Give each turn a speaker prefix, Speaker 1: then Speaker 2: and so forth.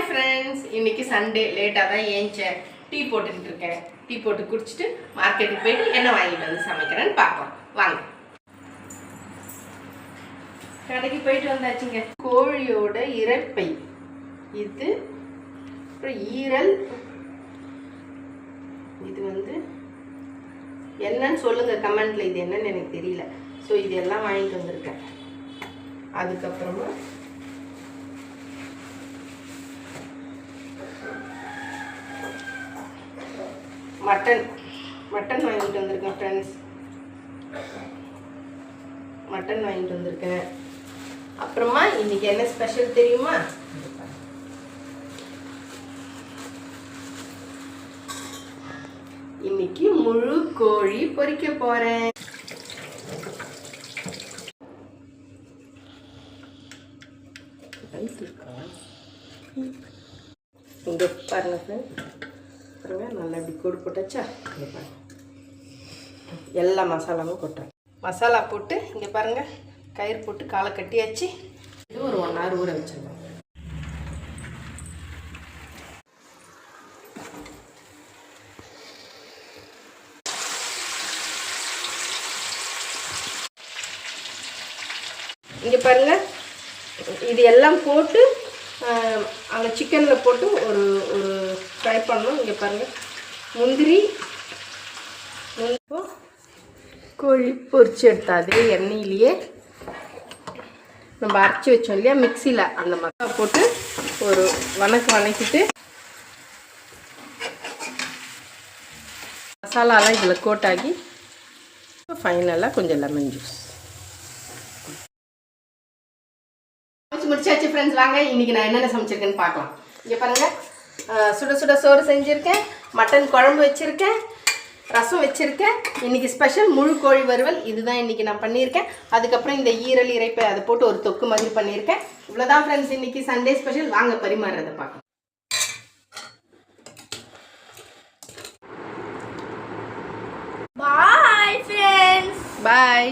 Speaker 1: Hi friends, இன்னைக்கு Sunday லேட்டாக தான் ஏஞ்சேன். டீ போட்டுக்கிட்டு இருக்கேன். டீ போட்டு குடிச்சிட்டு மார்க்கெட்டுக்கு போயிட்டு என்ன வாங்கிட்டு வந்து சமைக்கிறேன்னு பார்க்கலாம் வாங்க. கடைக்கு போயிட்டு வந்தாச்சுங்க. கோழியோட இரைப்பை இது, அப்புறம் ஈரல், இது வந்து என்னன்னு சொல்லுங்க கமெண்ட்ல. இது என்னன்னு எனக்கு தெரியல. ஸோ இது எல்லாம் வாங்கிட்டு வந்திருக்கேன். அதுக்கப்புறமா மட்டன் வாங்கிட்டு வந்திருக்கேன் ஃப்ரெண்ட்ஸ். மட்டன் வாங்கிட்டு வந்திருக்கேன். அப்புறமா இன்னைக்கு என்ன ஸ்பெஷல் தெரியுமா? இன்னைக்கு முழு கோழி பொரிக்க போறேன். இங்க பாருங்க பாருங்க, நல்லா இப்படி கோடு போட்டாச்சா? இங்கே பாருங்க, எல்லா மசாலாவும் கொட்டுறேன். மசாலா போட்டு இங்கே பாருங்க, கயிறு போட்டு காலை கட்டியாச்சு. இது ஒரு 1 hour ஊற வச்சிருக்கோம். இங்கே பாருங்க, இது எல்லாம் போட்டு அந்த சிக்கனில் போட்டு ஒரு ஃப்ரை பண்ணணும். இங்கே பாருங்கள், முந்திரி கோழி பொரிச்சு எடுத்தா அதே எண்ணெயிலேயே நம்ம அரைச்சி வச்சோம் இல்லையா மிக்சியில், அந்த மசாலா போட்டு ஒரு வணக்கிட்டு மசாலாலாம் இதில் கோட்டாகி ஃபைனலாக கொஞ்சம் லெமன் ஜூஸ் முடிச்சாச்சு ஃப்ரெண்ட்ஸ். வாங்க இன்னைக்கு நான் என்னென்ன சமைச்சிருக்கேன்னு பார்க்கலாம். இங்கே பாருங்கள், சுட சுட சோறு செஞ்சுருக்கேன், மட்டன் குழம்பு வச்சுருக்கேன், ரசம் வச்சுருக்கேன். இன்றைக்கி ஸ்பெஷல் முழு கோழி வறுவல், இதுதான் இன்றைக்கி நான் பண்ணியிருக்கேன். அதுக்கப்புறம் இந்த ஈரல் இரைப்பை அதை போட்டு ஒரு தொக்கு மாதிரி பண்ணியிருக்கேன். இவ்வளோதான் ஃப்ரெண்ட்ஸ் இன்றைக்கி சண்டே ஸ்பெஷல். வாங்க பரிமாறுறதை பார்க்கலாம்.
Speaker 2: Bye friends.
Speaker 1: பாய்.